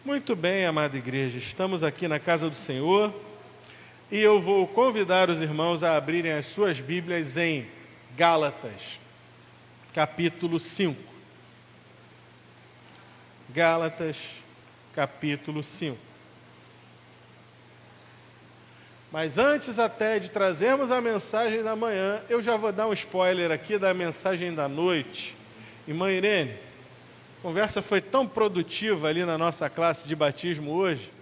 Muito bem, amada igreja, estamos aqui na casa do Senhor e eu vou convidar os irmãos a abrirem as suas Bíblias em Gálatas, capítulo 5. Gálatas, capítulo 5. Mas antes até de trazermos a mensagem da manhã, eu já vou dar um spoiler aqui da mensagem da noite. Irmã Irene, a conversa foi tão produtiva ali na nossa classe de batismo hoje,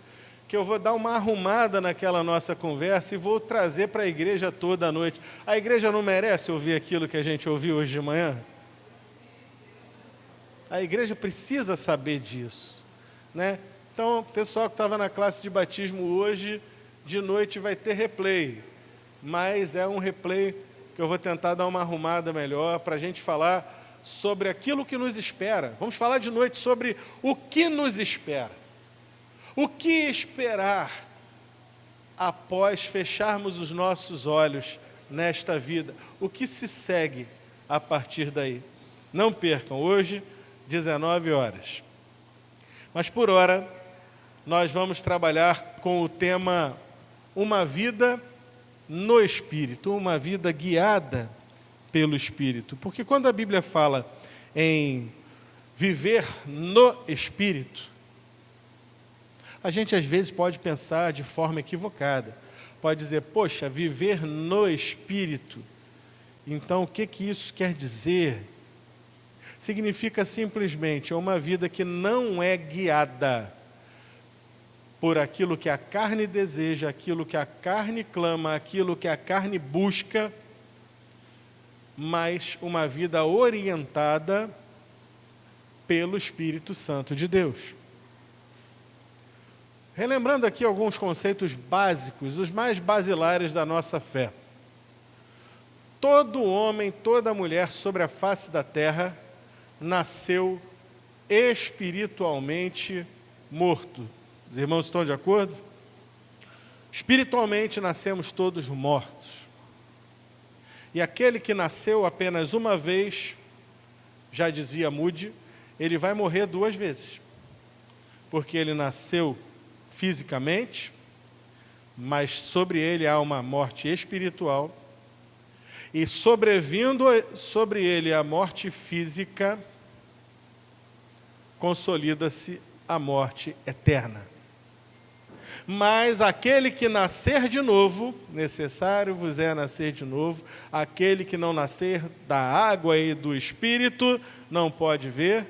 que eu vou dar uma arrumada naquela nossa conversa e vou trazer para a igreja toda a noite. A igreja não merece ouvir aquilo que a gente ouviu hoje de manhã? A igreja precisa saber disso, né? Então, o pessoal que estava na classe de batismo hoje, de noite vai ter replay, mas é um replay que eu vou tentar dar uma arrumada melhor para a gente falar sobre aquilo que nos espera. Vamos falar de noite sobre o que nos espera. O que esperar após fecharmos os nossos olhos nesta vida? O que se segue a partir daí? Não percam, hoje, 19 horas. Mas por hora, nós vamos trabalhar com o tema uma vida no Espírito, uma vida guiada pelo Espírito. Porque quando a Bíblia fala em viver no Espírito, a gente às vezes pode pensar de forma equivocada. Pode dizer, poxa, viver no Espírito. Então, o que isso quer dizer? Significa simplesmente uma vida que não é guiada por aquilo que a carne deseja, aquilo que a carne clama, aquilo que a carne busca, mas uma vida orientada pelo Espírito Santo de Deus. Relembrando aqui alguns conceitos básicos, os mais basilares da nossa fé. Todo homem, toda mulher sobre a face da terra nasceu espiritualmente morto. Os irmãos estão de acordo? Espiritualmente nascemos todos mortos. E aquele que nasceu apenas uma vez, já dizia Moody, ele vai morrer 2 vezes. Porque ele nasceu fisicamente, mas sobre ele há uma morte espiritual. E sobrevindo sobre ele a morte física, consolida-se a morte eterna. Mas aquele que nascer de novo, necessário vos é nascer de novo, aquele que não nascer da água e do Espírito, não pode ver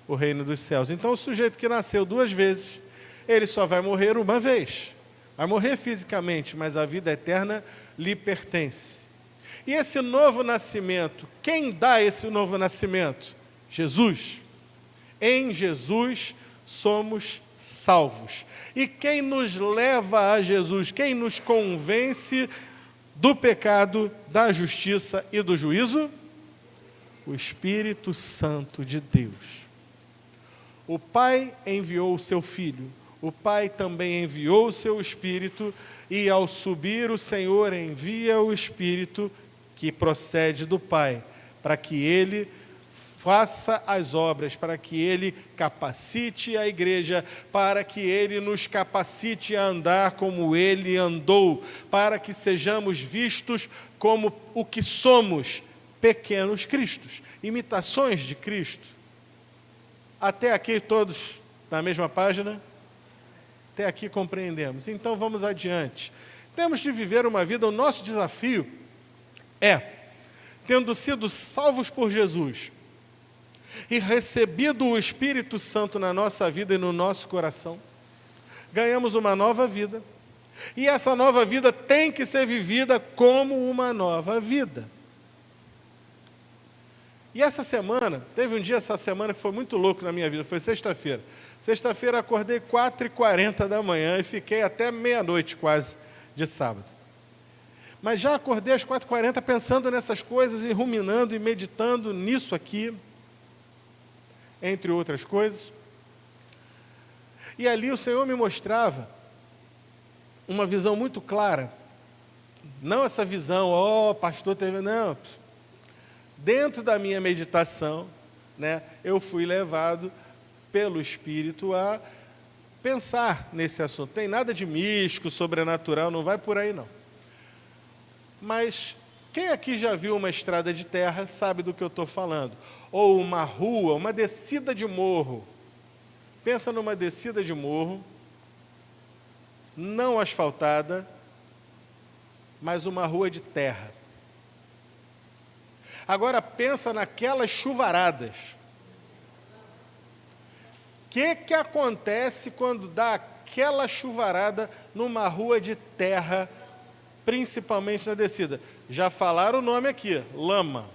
o reino dos céus. Então, o sujeito que nasceu 2 vezes, ele só vai morrer uma vez. Vai morrer fisicamente, mas a vida eterna lhe pertence. E esse novo nascimento, quem dá esse novo nascimento? Jesus. Em Jesus somos salvos. E quem nos leva a Jesus, quem nos convence do pecado, da justiça e do juízo? O Espírito Santo de Deus. O Pai enviou o seu Filho, o Pai também enviou o seu Espírito, e ao subir o Senhor envia o Espírito que procede do Pai, para que Ele faça as obras, para que Ele capacite a igreja, para que Ele nos capacite a andar como Ele andou, para que sejamos vistos como o que somos, pequenos Cristos, imitações de Cristo. Até aqui todos na mesma página? Até aqui compreendemos. Então vamos adiante. Temos de viver uma vida, o nosso desafio é, tendo sido salvos por Jesus, e recebido o Espírito Santo na nossa vida e no nosso coração, ganhamos uma nova vida. E essa nova vida tem que ser vivida como uma nova vida. E essa semana, teve um dia essa semana que foi muito louco na minha vida, foi sexta-feira. Sexta-feira acordei 4h40 da manhã e fiquei até meia-noite quase de sábado. Mas já acordei às 4h40 pensando nessas coisas e ruminando e meditando nisso aqui, entre outras coisas. E ali o Senhor me mostrava uma visão muito clara. Não essa visão, pastor teve... Não. Dentro da minha meditação, né, eu fui levado pelo Espírito a pensar nesse assunto. Tem nada de místico, sobrenatural, não vai por aí não. Mas quem aqui já viu uma estrada de terra sabe do que eu estou falando. Ou uma rua, uma descida de morro. Pensa numa descida de morro, não asfaltada, mas uma rua de terra. Agora pensa naquelas chuvaradas. O que acontece quando dá aquela chuvarada numa rua de terra, principalmente na descida? Já falaram o nome aqui, lama.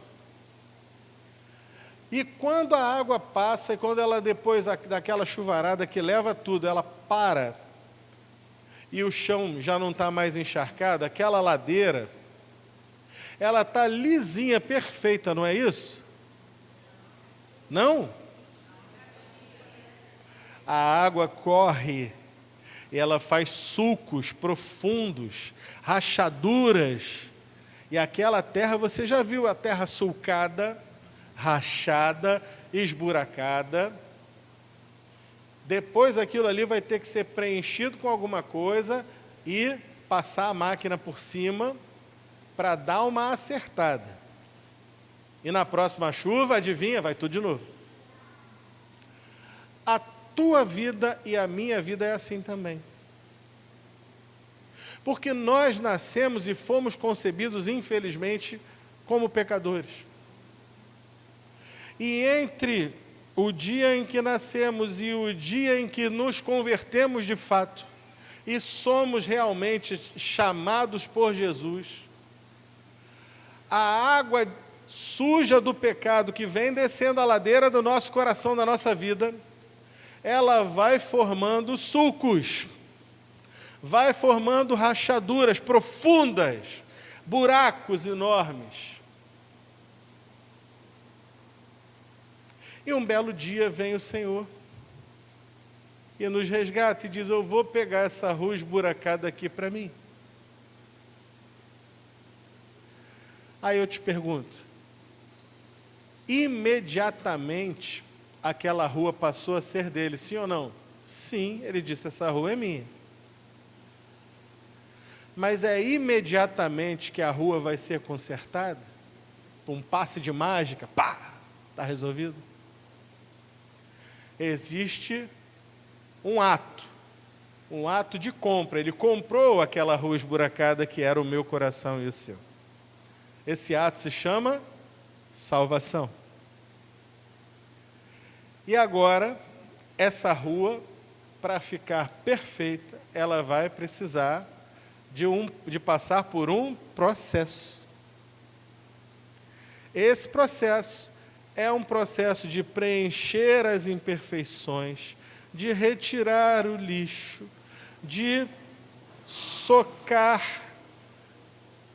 E quando a água passa, e quando ela depois daquela chuvarada que leva tudo, ela para, e o chão já não está mais encharcado, aquela ladeira, ela está lisinha, perfeita, não é isso? Não? A água corre, e ela faz sulcos profundos, rachaduras, e aquela terra, você já viu a terra sulcada, rachada, esburacada. Depois aquilo ali vai ter que ser preenchido com alguma coisa e passar a máquina por cima para dar uma acertada. E na próxima chuva, adivinha, vai tudo de novo. A tua vida e a minha vida é assim também. Porque nós nascemos e fomos concebidos, infelizmente, como pecadores. E entre o dia em que nascemos e o dia em que nos convertemos de fato, e somos realmente chamados por Jesus, a água suja do pecado que vem descendo a ladeira do nosso coração, da nossa vida, ela vai formando sulcos, vai formando rachaduras profundas, buracos enormes. E um belo dia vem o Senhor e nos resgata e diz: eu vou pegar essa rua esburacada aqui para mim. Aí eu te pergunto, imediatamente aquela rua passou a ser dele, sim ou não? Sim, ele disse, essa rua é minha. Mas é imediatamente que a rua vai ser consertada? Um passe de mágica, pá, está resolvido? Existe um ato de compra. Ele comprou aquela rua esburacada que era o meu coração e o seu. Esse ato se chama salvação. E agora, essa rua, para ficar perfeita, ela vai precisar de passar por um processo. Esse processo é um processo de preencher as imperfeições, de retirar o lixo, de socar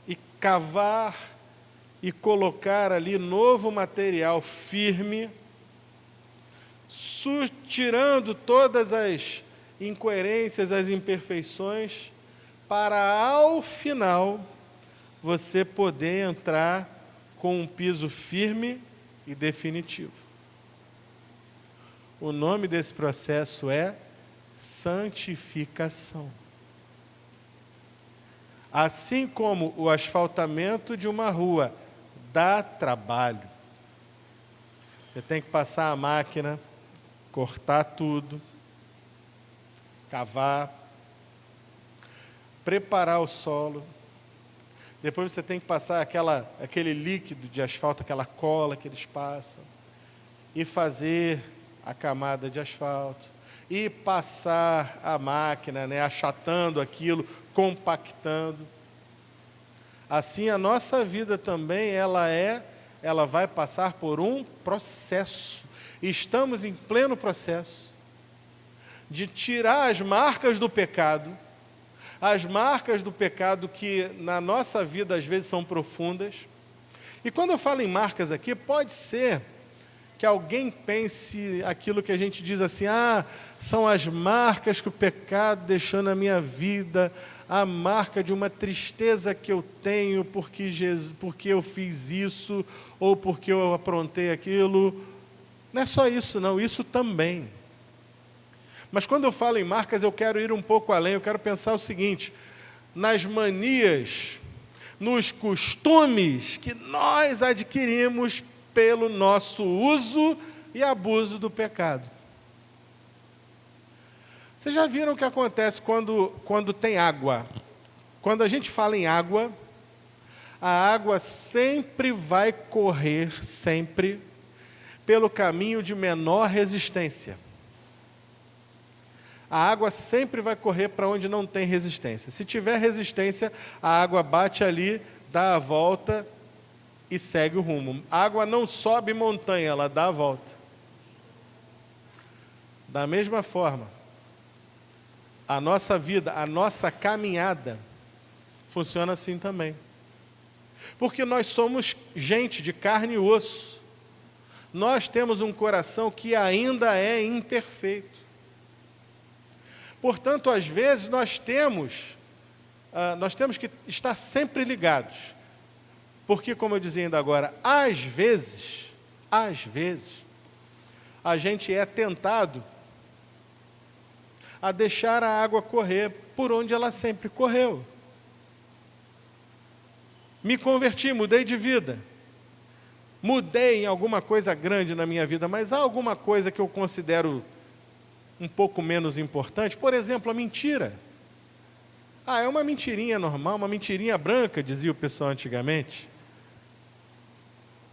e cavar e colocar ali novo material firme, tirando todas as incoerências, as imperfeições, para ao final você poder entrar com um piso firme e definitivo. O nome desse processo é santificação. Assim como o asfaltamento de uma rua dá trabalho, você tem que passar a máquina, cortar tudo, cavar, preparar o solo. Depois você tem que passar aquele líquido de asfalto, aquela cola que eles passam, e fazer a camada de asfalto, e passar a máquina, achatando aquilo, compactando. Assim a nossa vida também, ela vai passar por um processo. Estamos em pleno processo de tirar as marcas do pecado, que na nossa vida às vezes são profundas. E quando eu falo em marcas aqui, pode ser que alguém pense aquilo que a gente diz assim, são as marcas que o pecado deixou na minha vida, a marca de uma tristeza que eu tenho porque eu fiz isso, ou porque eu aprontei aquilo. Não é só isso não, isso também. Mas quando eu falo em marcas, eu quero ir um pouco além, eu quero pensar o seguinte: nas manias, nos costumes que nós adquirimos pelo nosso uso e abuso do pecado. Vocês já viram o que acontece quando tem água? Quando a gente fala em água, a água sempre vai correr, sempre, pelo caminho de menor resistência. A água sempre vai correr para onde não tem resistência. Se tiver resistência, a água bate ali, dá a volta e segue o rumo. A água não sobe montanha, ela dá a volta. Da mesma forma, a nossa vida, a nossa caminhada, funciona assim também. Porque nós somos gente de carne e osso. Nós temos um coração que ainda é imperfeito. Portanto, às vezes, nós temos que estar sempre ligados. Porque, como eu dizia ainda agora, às vezes, a gente é tentado a deixar a água correr por onde ela sempre correu. Me converti, mudei de vida. Mudei em alguma coisa grande na minha vida, mas há alguma coisa que eu considero um pouco menos importante? Por exemplo, a mentira. É uma mentirinha normal, uma mentirinha branca, dizia o pessoal antigamente.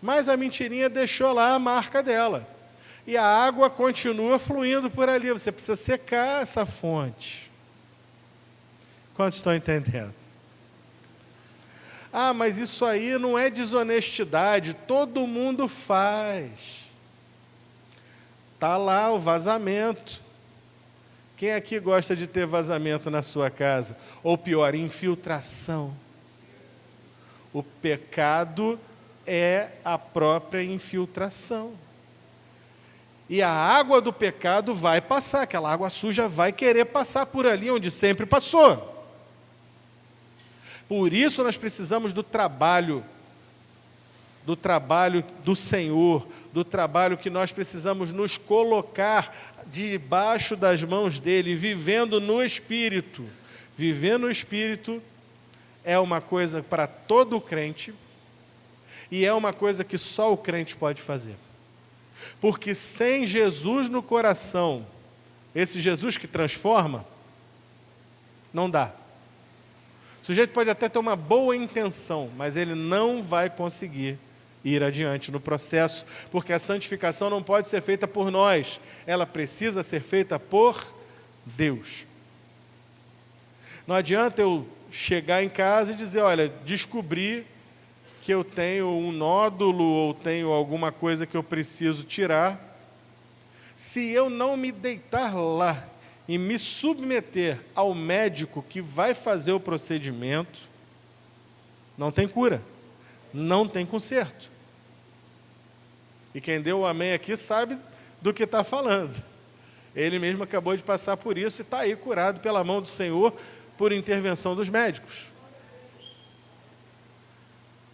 Mas a mentirinha deixou lá a marca dela. E a água continua fluindo por ali. Você precisa secar essa fonte. Quantos estão entendendo? Mas isso aí não é desonestidade. Todo mundo faz. Está lá o vazamento. Quem aqui gosta de ter vazamento na sua casa? Ou pior, infiltração. O pecado é a própria infiltração. E a água do pecado vai passar, aquela água suja vai querer passar por ali onde sempre passou. Por isso nós precisamos do trabalho do Senhor, do trabalho que nós precisamos nos colocar debaixo das mãos dele, vivendo no Espírito. Viver no Espírito é uma coisa para todo crente e é uma coisa que só o crente pode fazer. Porque sem Jesus no coração, esse Jesus que transforma, não dá. O sujeito pode até ter uma boa intenção, mas ele não vai conseguir ir adiante no processo, porque a santificação não pode ser feita por nós, ela precisa ser feita por Deus. Não adianta eu chegar em casa e dizer, olha, descobri que eu tenho um nódulo ou tenho alguma coisa que eu preciso tirar. Se eu não me deitar lá e me submeter ao médico que vai fazer o procedimento, não tem cura, não tem conserto. E quem deu o amém aqui sabe do que está falando. Ele mesmo acabou de passar por isso e está aí curado pela mão do Senhor por intervenção dos médicos.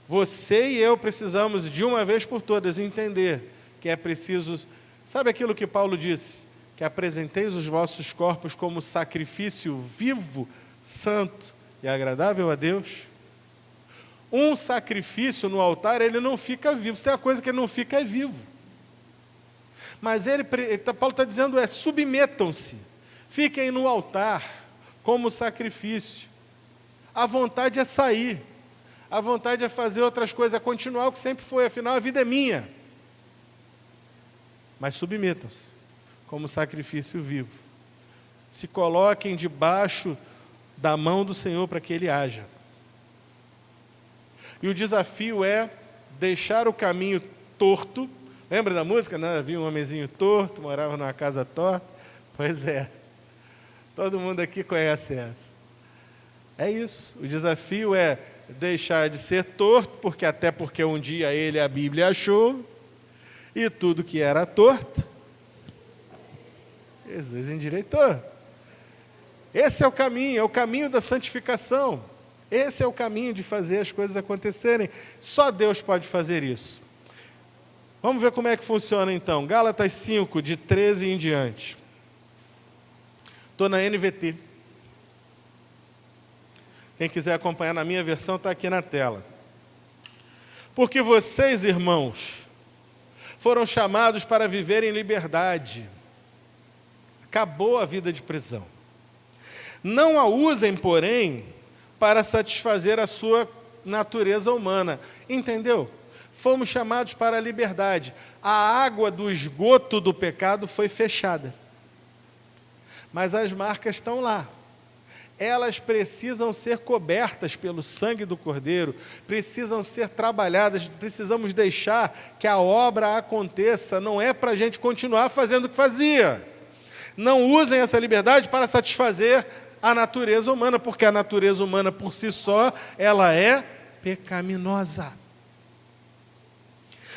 Você e eu precisamos, de uma vez por todas, entender que é preciso... Sabe aquilo que Paulo disse? Que apresenteis os vossos corpos como sacrifício vivo, santo e agradável a Deus. Um sacrifício no altar, ele não fica vivo. Se tem uma coisa que ele não fica, é vivo. Mas Paulo está dizendo submetam-se. Fiquem no altar como sacrifício. A vontade é sair. A vontade é fazer outras coisas, é continuar o que sempre foi. Afinal, a vida é minha. Mas submetam-se como sacrifício vivo. Se coloquem debaixo da mão do Senhor para que Ele haja. E o desafio é deixar o caminho torto. Lembra da música? Né? Havia um homenzinho torto, morava numa casa torta. Pois é. Todo mundo aqui conhece essa. É isso. O desafio é deixar de ser torto, porque um dia a Bíblia achou, e tudo que era torto, Jesus endireitou. Esse é o caminho da santificação. Esse é o caminho de fazer as coisas acontecerem. Só Deus pode fazer isso. Vamos ver como é que funciona então. Gálatas 5, de 13 em diante. Estou na NVT. Quem quiser acompanhar na minha versão, está aqui na tela. Porque vocês, irmãos, foram chamados para viver em liberdade. Acabou a vida de prisão. Não a usem, porém, para satisfazer a sua natureza humana. Entendeu? Fomos chamados para a liberdade. A água do esgoto do pecado foi fechada. Mas as marcas estão lá. Elas precisam ser cobertas pelo sangue do Cordeiro, precisam ser trabalhadas, precisamos deixar que a obra aconteça. Não é para a gente continuar fazendo o que fazia. Não usem essa liberdade para satisfazer a natureza humana, porque a natureza humana por si só, ela é pecaminosa.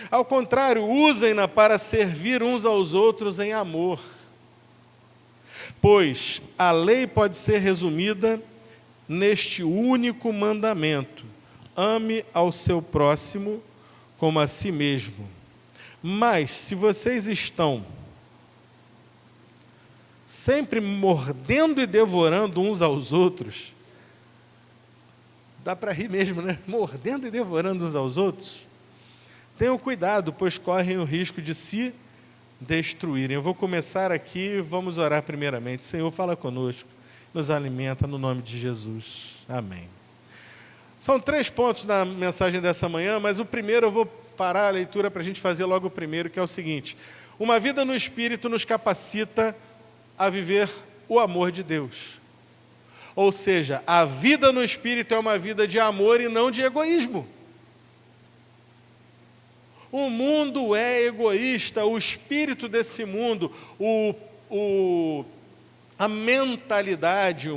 Ao contrário, usem-na para servir uns aos outros em amor. Pois a lei pode ser resumida neste único mandamento: ame ao seu próximo como a si mesmo. Mas se vocês estão sempre mordendo e devorando uns aos outros, dá para rir mesmo, né? Mordendo e devorando uns aos outros, tenham cuidado, pois correm o risco de se destruírem. Eu vou começar aqui, vamos orar primeiramente. Senhor, fala conosco, nos alimenta no nome de Jesus. Amém. São 3 pontos na mensagem dessa manhã, mas o primeiro eu vou parar a leitura para a gente fazer logo o primeiro, que é o seguinte: uma vida no Espírito nos capacita a viver o amor de Deus. Ou seja, a vida no Espírito é uma vida de amor e não de egoísmo. O mundo é egoísta, o espírito desse mundo, a mentalidade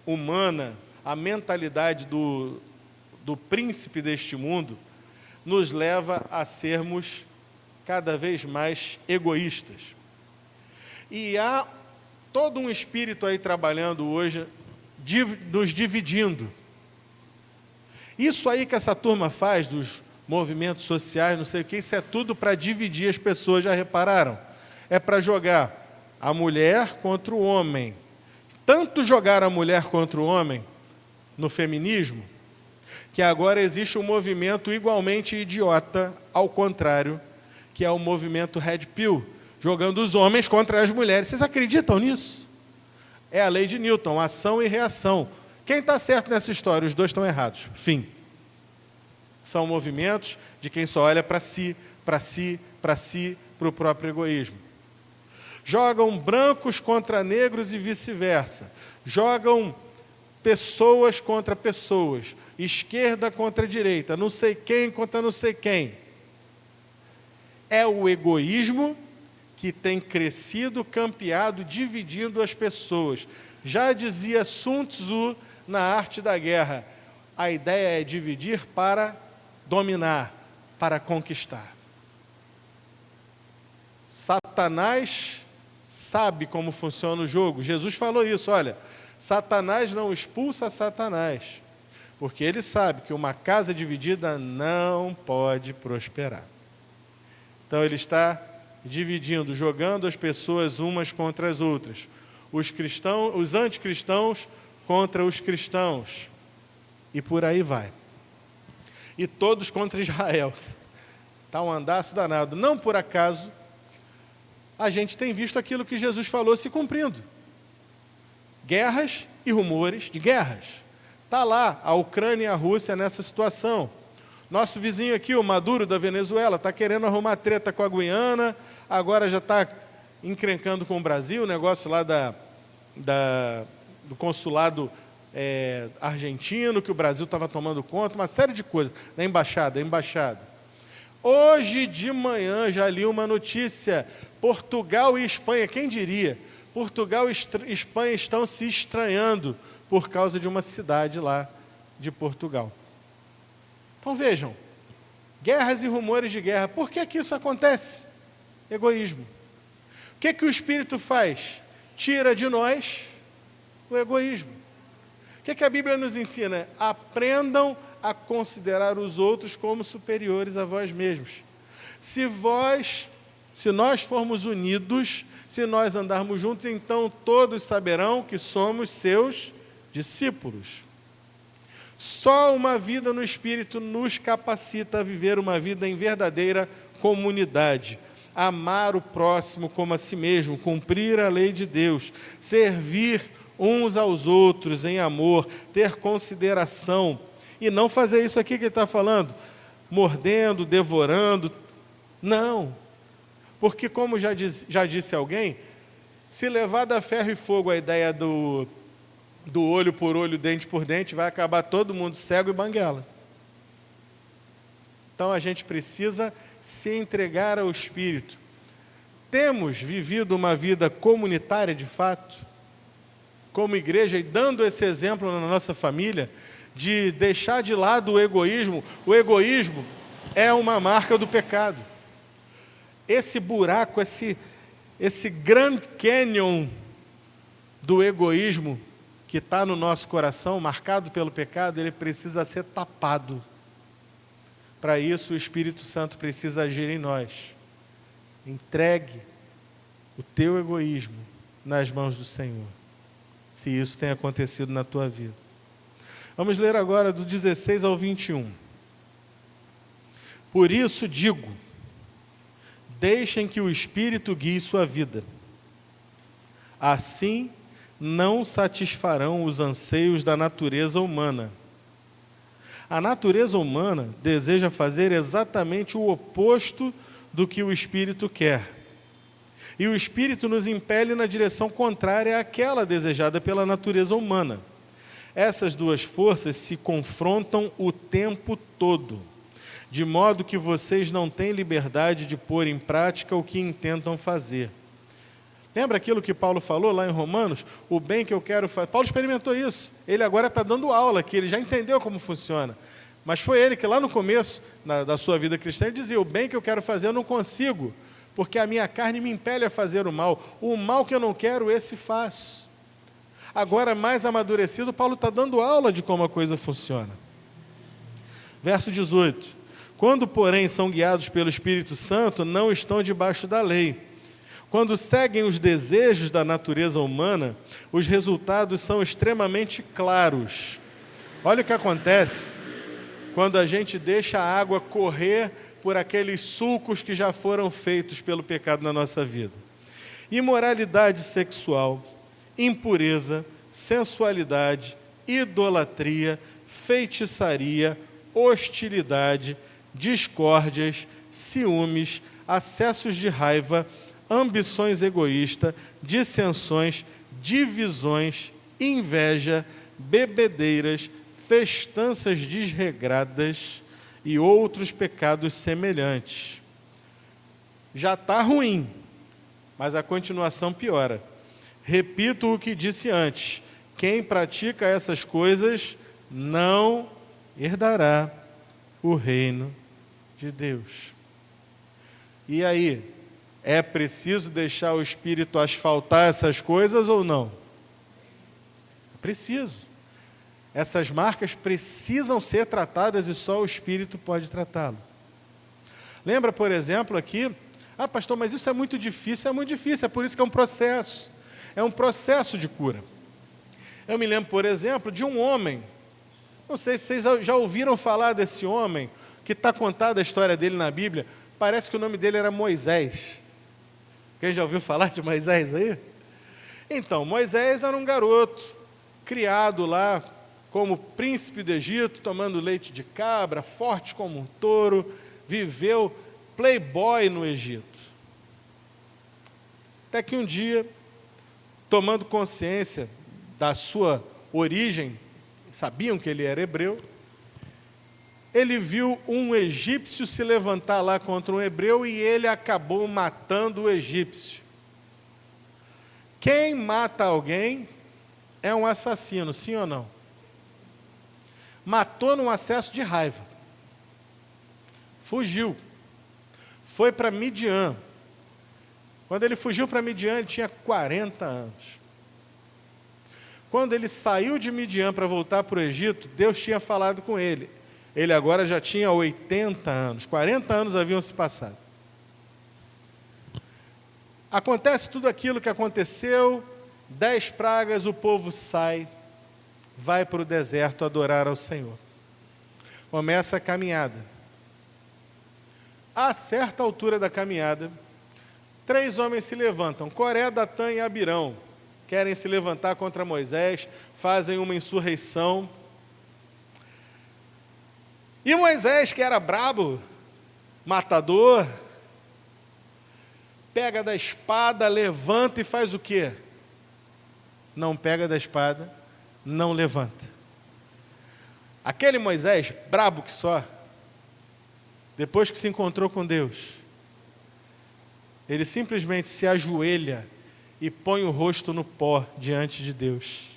humana, a mentalidade do príncipe deste mundo, nos leva a sermos cada vez mais egoístas. E há todo um espírito aí trabalhando hoje, nos dividindo. Isso aí que essa turma faz, dos movimentos sociais, não sei o que, isso é tudo para dividir as pessoas, já repararam? É para jogar a mulher contra o homem. Tanto jogar a mulher contra o homem, no feminismo, que agora existe um movimento igualmente idiota, ao contrário, que é o movimento Red Pill, jogando os homens contra as mulheres. Vocês acreditam nisso? É a lei de Newton, ação e reação. Quem está certo nessa história? Os dois estão errados. Fim. São movimentos de quem só olha para si, para si, para si, para o próprio egoísmo. Jogam brancos contra negros e vice-versa. Jogam pessoas contra pessoas, esquerda contra direita, não sei quem contra não sei quem. É o egoísmo que tem crescido, campeado, dividindo as pessoas. Já dizia Sun Tzu na Arte da Guerra: a ideia é dividir para dominar, para conquistar. Satanás sabe como funciona o jogo. Jesus falou isso, olha, Satanás não expulsa Satanás, porque ele sabe que uma casa dividida não pode prosperar. Então ele está dividindo, jogando as pessoas umas contra as outras. Os cristãos, os anticristãos contra os cristãos. E por aí vai. E todos contra Israel. Está um andaço danado. Não por acaso, a gente tem visto aquilo que Jesus falou se cumprindo. Guerras e rumores de guerras. Está lá a Ucrânia e a Rússia nessa situação. Nosso vizinho aqui, o Maduro da Venezuela, está querendo arrumar treta com a Guiana, agora já está encrencando com o Brasil, o negócio lá do consulado argentino, que o Brasil estava tomando conta, uma série de coisas, da embaixada. Hoje de manhã já li uma notícia, Portugal e Espanha, quem diria? Portugal e Espanha estão se estranhando por causa de uma cidade lá de Portugal. Então vejam, guerras e rumores de guerra. Por que isso acontece? Egoísmo. O que o Espírito faz? Tira de nós o egoísmo. O que a Bíblia nos ensina? Aprendam a considerar os outros como superiores a vós mesmos. Se Se nós formos unidos, se nós andarmos juntos, então todos saberão que somos seus discípulos. Só uma vida no Espírito nos capacita a viver uma vida em verdadeira comunidade. Amar o próximo como a si mesmo, cumprir a lei de Deus, servir uns aos outros em amor, ter consideração, e não fazer isso aqui que ele está falando, mordendo, devorando. Não, porque como já disse alguém, se levar a ferro e fogo a ideia do olho por olho, dente por dente, vai acabar todo mundo cego e banguela. Então a gente precisa se entregar ao Espírito. Temos vivido uma vida comunitária de fato, como igreja, e dando esse exemplo na nossa família, de deixar de lado o egoísmo. O egoísmo é uma marca do pecado. Esse buraco, esse Grand Canyon do egoísmo que está no nosso coração, marcado pelo pecado, ele precisa ser tapado. Para isso, o Espírito Santo precisa agir em nós. Entregue o teu egoísmo nas mãos do Senhor, se isso tem acontecido na tua vida. Vamos ler agora do 16 ao 21. Por isso digo, deixem que o Espírito guie sua vida. Assim, não satisfarão os anseios da natureza humana. A natureza humana deseja fazer exatamente o oposto do que o Espírito quer. E o Espírito nos impele na direção contrária àquela desejada pela natureza humana. Essas duas forças se confrontam o tempo todo, de modo que vocês não têm liberdade de pôr em prática o que intentam fazer. Lembra aquilo que Paulo falou lá em Romanos? O bem que eu quero fazer. Paulo experimentou isso. Ele agora está dando aula aqui, ele já entendeu como funciona. Mas foi ele que lá no começo da sua vida cristã, ele dizia, o bem que eu quero fazer eu não consigo, porque a minha carne me impele a fazer o mal. O mal que eu não quero, esse faço. Agora, mais amadurecido, Paulo está dando aula de como a coisa funciona. Verso 18. Quando, porém, são guiados pelo Espírito Santo, não estão debaixo da lei. Quando seguem os desejos da natureza humana, os resultados são extremamente claros. Olha o que acontece quando a gente deixa a água correr por aqueles sulcos que já foram feitos pelo pecado na nossa vida. Imoralidade sexual, impureza, sensualidade, idolatria, feitiçaria, hostilidade, discórdias, ciúmes, acessos de raiva, ambições egoístas, dissensões, divisões, inveja, bebedeiras, festanças desregradas e outros pecados semelhantes. Já está ruim, mas a continuação piora. Repito o que disse antes, quem pratica essas coisas não herdará o reino de Deus. E aí, é preciso deixar o Espírito asfaltar essas coisas ou não? Preciso. Essas marcas precisam ser tratadas e só o Espírito pode tratá-lo. Lembra, por exemplo, aqui, pastor, mas isso é muito difícil, é por isso que é um processo. É um processo de cura. Eu me lembro, por exemplo, de um homem, não sei se vocês já ouviram falar desse homem, que está contada a história dele na Bíblia, parece que o nome dele era Moisés. Quem já ouviu falar de Moisés aí? Então, Moisés era um garoto, criado lá como príncipe do Egito, tomando leite de cabra, forte como um touro, viveu playboy no Egito. Até que um dia, tomando consciência da sua origem, sabiam que ele era hebreu, ele viu um egípcio se levantar lá contra um hebreu e ele acabou matando o egípcio. Quem mata alguém é um assassino, sim ou não? Matou num acesso de raiva. Fugiu. Foi para Midian. Quando ele fugiu para Midian, ele tinha 40 anos. Quando ele saiu de Midian para voltar para o Egito, Deus tinha falado com ele. Ele agora já tinha 80 anos. 40 anos haviam se passado. Acontece tudo aquilo que aconteceu, 10 pragas, o povo sai, vai para o deserto adorar ao Senhor. Começa a caminhada. A certa altura da caminhada, 3 homens se levantam, Coré, Datã e Abirão, querem se levantar contra Moisés, fazem uma insurreição. E Moisés, que era brabo, matador, pega da espada, levanta e faz o quê? Não pega da espada, não levanta. Aquele Moisés, brabo que só, depois que se encontrou com Deus, ele simplesmente se ajoelha e põe o rosto no pó diante de Deus.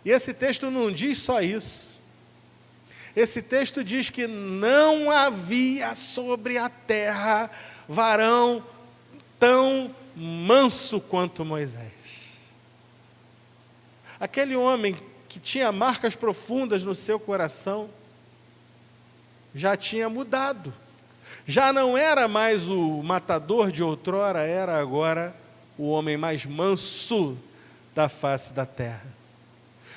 E esse texto não diz só isso. Esse texto diz que não havia sobre a terra varão tão manso quanto Moisés. Aquele homem que tinha marcas profundas no seu coração já tinha mudado. Já não era mais o matador de outrora, era agora o homem mais manso da face da terra.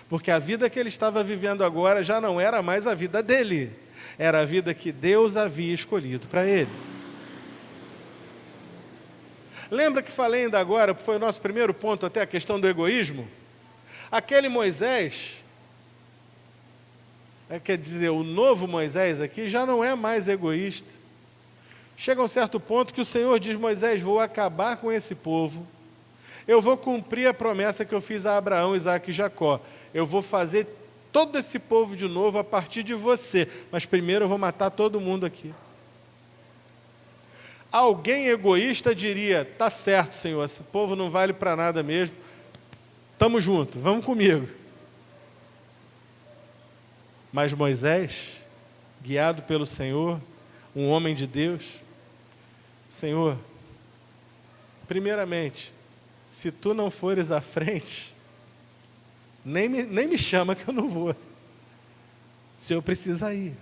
Porque a vida que ele estava vivendo agora já não era mais a vida dele, era a vida que Deus havia escolhido para ele. Lembra que falei ainda agora, foi o nosso primeiro ponto até a questão do egoísmo? Aquele Moisés, quer dizer, o novo Moisés aqui já não é mais egoísta. Chega um certo ponto que o Senhor diz: Moisés, vou acabar com esse povo, eu vou cumprir a promessa que eu fiz a Abraão, Isaque e Jacó. Eu vou fazer todo esse povo de novo a partir de você, mas primeiro eu vou matar todo mundo aqui. Alguém egoísta diria: tá certo, Senhor, esse povo não vale para nada mesmo, estamos juntos, vamos comigo. Mas Moisés, guiado pelo Senhor, um homem de Deus: Senhor, primeiramente, se tu não fores à frente, nem me chama que eu não vou, se eu precisar ir.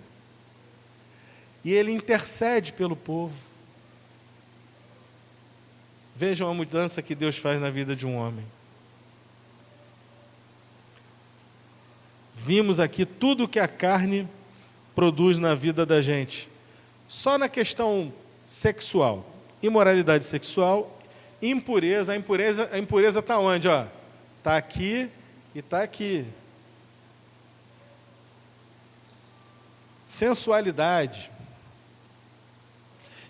E ele intercede pelo povo. Vejam a mudança que Deus faz na vida de um homem. Vimos aqui tudo que a carne produz na vida da gente. Só na questão sexual, imoralidade sexual, impureza. A impureza está onde? Está aqui e está aqui. Sensualidade.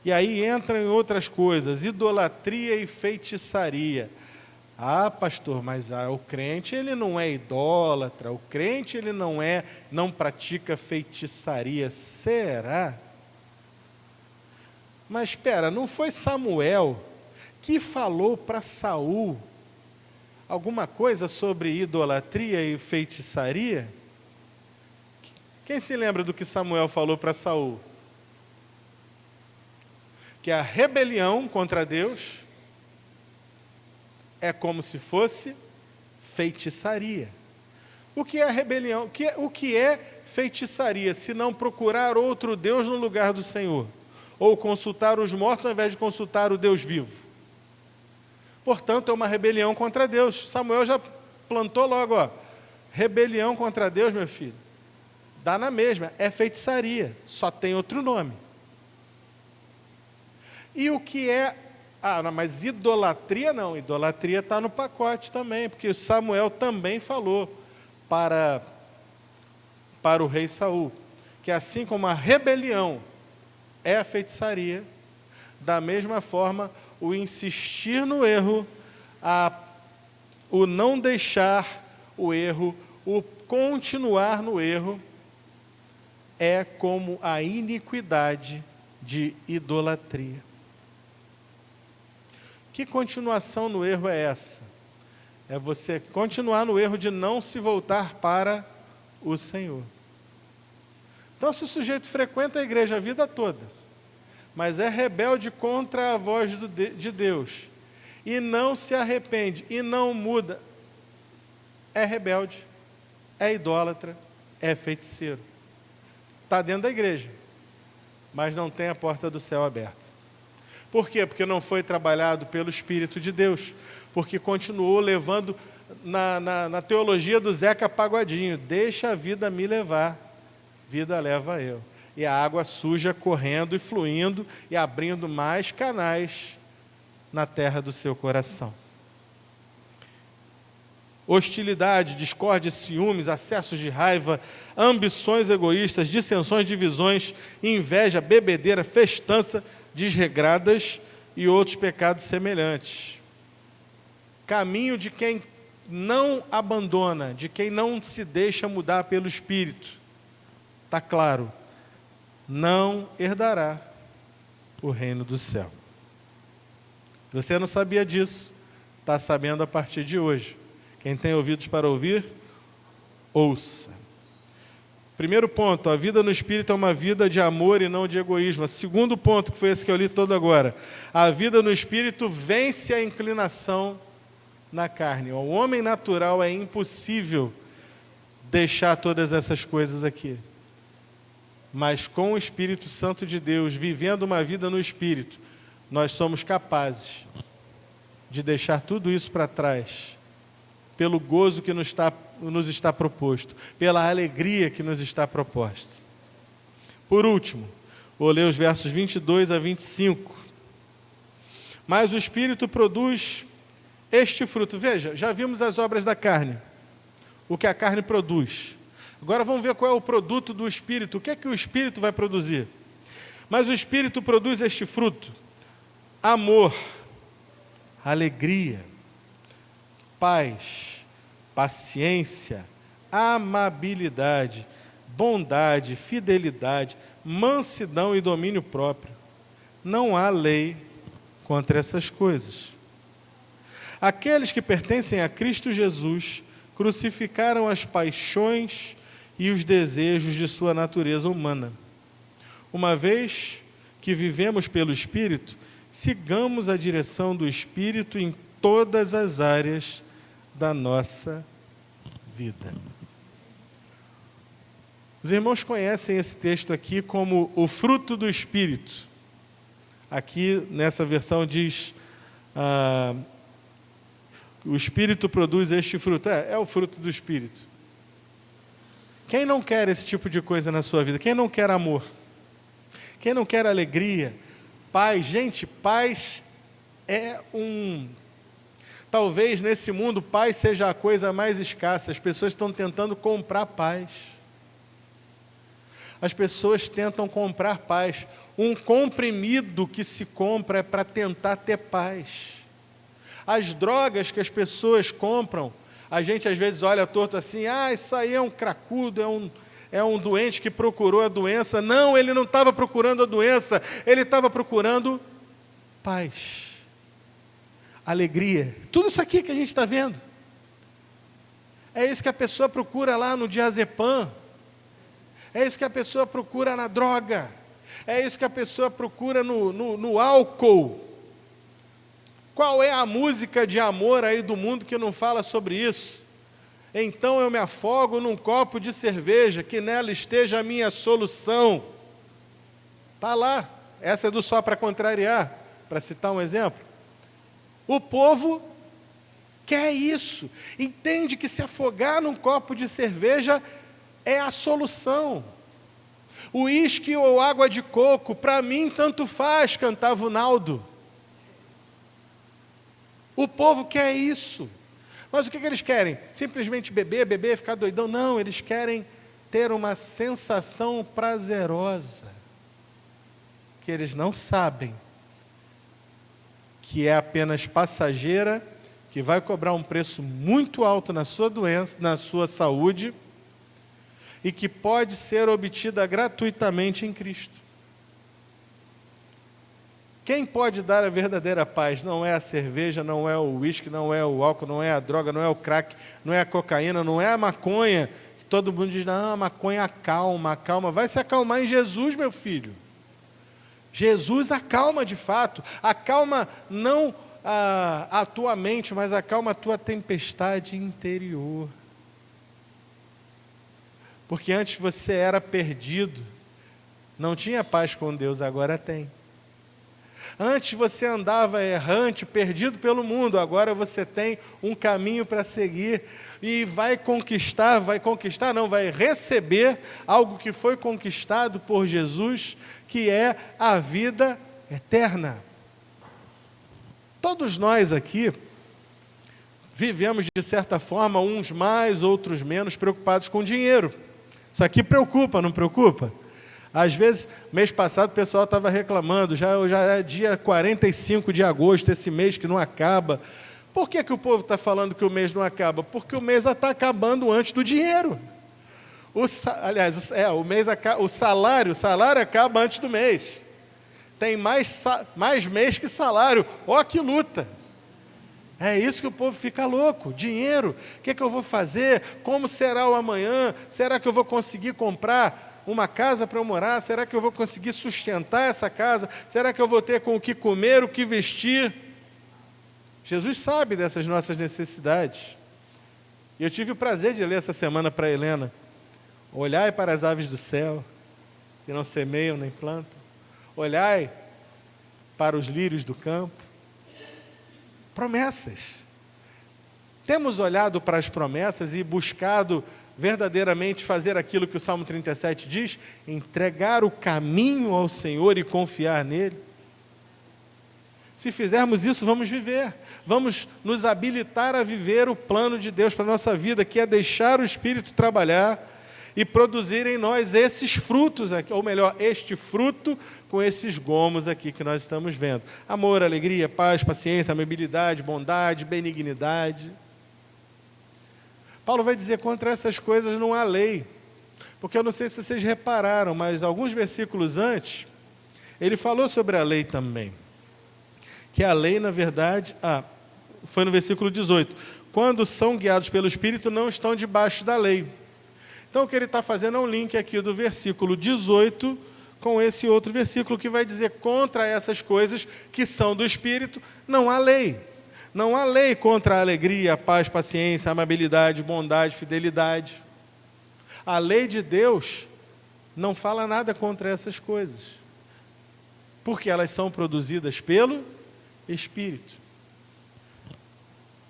E aí entram em outras coisas, idolatria e feitiçaria. Ah, pastor, mas o crente ele não é idólatra, o crente ele não pratica feitiçaria. Será? Mas espera, não foi Samuel que falou para Saul alguma coisa sobre idolatria e feitiçaria? Quem se lembra do que Samuel falou para Saul? Que a rebelião contra Deus é como se fosse feitiçaria. O que é rebelião? O que é feitiçaria, se não procurar outro Deus no lugar do Senhor? Ou consultar os mortos ao invés de consultar o Deus vivo? Portanto, é uma rebelião contra Deus. Samuel já plantou logo, rebelião contra Deus, meu filho. Dá na mesma, é feitiçaria, só tem outro nome. E o que é... mas idolatria não, idolatria está no pacote também, porque Samuel também falou para o rei Saul, que assim como a rebelião é a feitiçaria, da mesma forma, o insistir no erro, o não deixar o erro, o continuar no erro, é como a iniquidade de idolatria. Que continuação no erro é essa? É você continuar no erro de não se voltar para o Senhor. Então, se o sujeito frequenta a igreja a vida toda, mas é rebelde contra a voz de Deus, e não se arrepende, e não muda, é rebelde, é idólatra, é feiticeiro. Está dentro da igreja, mas não tem a porta do céu aberta. Por quê? Porque não foi trabalhado pelo Espírito de Deus, porque continuou levando na teologia do Zeca Pagodinho, deixa a vida me levar, vida leva eu. E a água suja correndo e fluindo e abrindo mais canais na terra do seu coração. Hostilidade, discórdia, ciúmes, acessos de raiva, ambições egoístas, dissensões, divisões, inveja, bebedeira, festança, desregradas e outros pecados semelhantes. Caminho de quem não abandona, de quem não se deixa mudar pelo Espírito. Está claro, não herdará o reino do céu. Você não sabia disso, está sabendo a partir de hoje. Quem tem ouvidos para ouvir, ouça. Primeiro ponto, a vida no Espírito é uma vida de amor e não de egoísmo. Segundo ponto, que foi esse que eu li todo agora, a vida no Espírito vence a inclinação na carne. Ao homem natural é impossível deixar todas essas coisas aqui. Mas com o Espírito Santo de Deus, vivendo uma vida no Espírito, nós somos capazes de deixar tudo isso para trás, pelo gozo que nos está proposto, pela alegria que nos está proposta. Por último, vou ler os versos 22 a 25. Mas o Espírito produz este fruto. Veja, já vimos as obras da carne, o que a carne produz. Agora vamos ver qual é o produto do Espírito, o que é que o Espírito vai produzir. Mas o Espírito produz este fruto: amor, alegria, paz, paciência, amabilidade, bondade, fidelidade, mansidão e domínio próprio. Não há lei contra essas coisas. Aqueles que pertencem a Cristo Jesus crucificaram as paixões e os desejos de sua natureza humana. Uma vez que vivemos pelo Espírito, sigamos a direção do Espírito em todas as áreas da nossa vida. Os irmãos conhecem esse texto aqui como o fruto do Espírito. Aqui nessa versão diz, o Espírito produz este fruto. É o fruto do Espírito. Quem não quer esse tipo de coisa na sua vida? Quem não quer amor? Quem não quer alegria? Paz? Gente, paz é talvez nesse mundo paz seja a coisa mais escassa. As pessoas estão tentando comprar paz. As pessoas tentam comprar paz. Um comprimido que se compra é para tentar ter paz. As drogas que as pessoas compram, a gente às vezes olha torto assim, isso aí é um cracudo, é um doente que procurou a doença. Não, ele não estava procurando a doença, ele estava procurando paz, alegria. Tudo isso aqui que a gente está vendo. É isso que a pessoa procura lá no diazepam. É isso que a pessoa procura na droga. É isso que a pessoa procura no álcool. Qual é a música de amor aí do mundo que não fala sobre isso? Então eu me afogo num copo de cerveja, que nela esteja a minha solução. Está lá. Essa é do Só para Contrariar, para citar um exemplo. O povo quer isso. Entende que se afogar num copo de cerveja é a solução. Uísque ou água de coco, para mim tanto faz, cantava o Naldo. O povo quer isso. Mas o que eles querem? Simplesmente beber, ficar doidão? Não, eles querem ter uma sensação prazerosa, que eles não sabem que é apenas passageira, que vai cobrar um preço muito alto na sua doença, na sua saúde, e que pode ser obtida gratuitamente em Cristo. Quem pode dar a verdadeira paz? Não é a cerveja, não é o uísque, não é o álcool, não é a droga, não é o crack, não é a cocaína, não é a maconha. Todo mundo diz, não, a maconha acalma. Vai se acalmar em Jesus, meu filho. Jesus acalma de fato. Acalma não a tua mente, mas acalma a tua tempestade interior. Porque antes você era perdido, não tinha paz com Deus, agora tem. Antes você andava errante, perdido pelo mundo, agora você tem um caminho para seguir e vai receber algo que foi conquistado por Jesus, que é a vida eterna. Todos nós aqui vivemos, de certa forma, uns mais, outros menos, preocupados com dinheiro. Isso aqui preocupa, não preocupa? Às vezes, mês passado o pessoal estava reclamando, já é dia 45 de agosto, esse mês que não acaba. Por que o povo está falando que o mês não acaba? Porque o mês está acabando antes do dinheiro. O salário acaba antes do mês. Tem mais mês que salário. Ó, que luta! É isso que o povo fica louco. Dinheiro, o que eu vou fazer? Como será o amanhã? Será que eu vou conseguir comprar uma casa para eu morar? Será que eu vou conseguir sustentar essa casa? Será que eu vou ter com o que comer, o que vestir? Jesus sabe dessas nossas necessidades. E eu tive o prazer de ler essa semana para a Helena. Olhai para as aves do céu, que não semeiam nem plantam. Olhai para os lírios do campo. Promessas. Temos olhado para as promessas e buscado verdadeiramente fazer aquilo que o Salmo 37 diz, entregar o caminho ao Senhor e confiar nele. Se fizermos isso, vamos viver, vamos nos habilitar a viver o plano de Deus para a nossa vida, que é deixar o Espírito trabalhar e produzir em nós esses frutos, ou melhor, este fruto com esses gomos aqui que nós estamos vendo. Amor, alegria, paz, paciência, amabilidade, bondade, benignidade. Paulo vai dizer, contra essas coisas não há lei. Porque eu não sei se vocês repararam, mas alguns versículos antes, ele falou sobre a lei também. Que a lei, na verdade, foi no versículo 18. Quando são guiados pelo Espírito, não estão debaixo da lei. Então, o que ele está fazendo é um link aqui do versículo 18 com esse outro versículo que vai dizer, contra essas coisas que são do Espírito, não há lei. Não há lei contra a alegria, a paz, paciência, a amabilidade, bondade, fidelidade. A lei de Deus não fala nada contra essas coisas, porque elas são produzidas pelo Espírito.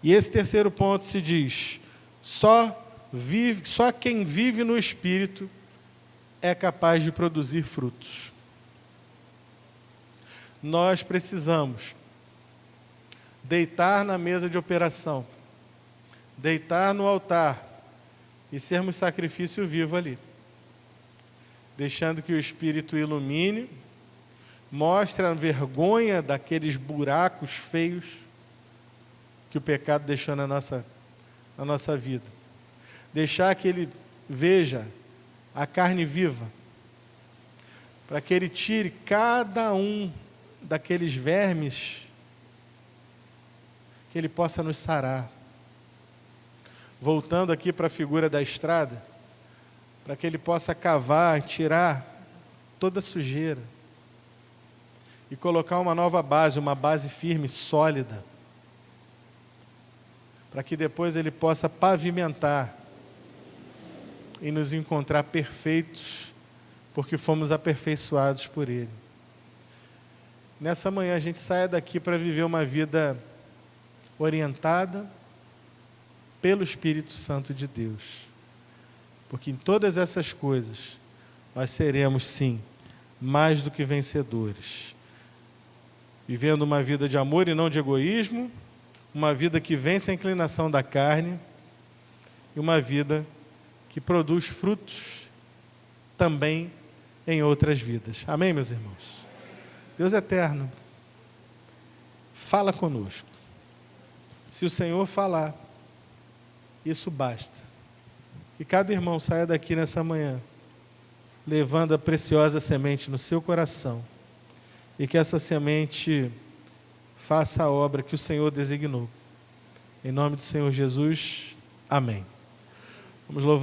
E esse terceiro ponto se diz, só quem vive no Espírito é capaz de produzir frutos. Nós precisamos deitar na mesa de operação, deitar no altar e sermos sacrifício vivo ali, deixando que o Espírito ilumine, mostre a vergonha daqueles buracos feios que o pecado deixou na nossa vida. Deixar que Ele veja a carne viva, para que Ele tire cada um daqueles vermes, que Ele possa nos sarar. Voltando aqui para a figura da estrada, para que Ele possa cavar, tirar toda a sujeira e colocar uma nova base, uma base firme, sólida, para que depois Ele possa pavimentar e nos encontrar perfeitos, porque fomos aperfeiçoados por Ele. Nessa manhã a gente saia daqui para viver uma vida orientada pelo Espírito Santo de Deus, porque em todas essas coisas nós seremos sim mais do que vencedores, vivendo uma vida de amor e não de egoísmo, uma vida que vence a inclinação da carne e uma vida que produz frutos também em outras vidas. Amém, meus irmãos? Deus eterno, fala conosco. Se o Senhor falar, isso basta. Que cada irmão saia daqui nessa manhã, levando a preciosa semente no seu coração, e que essa semente faça a obra que o Senhor designou. Em nome do Senhor Jesus, amém. Vamos louvar.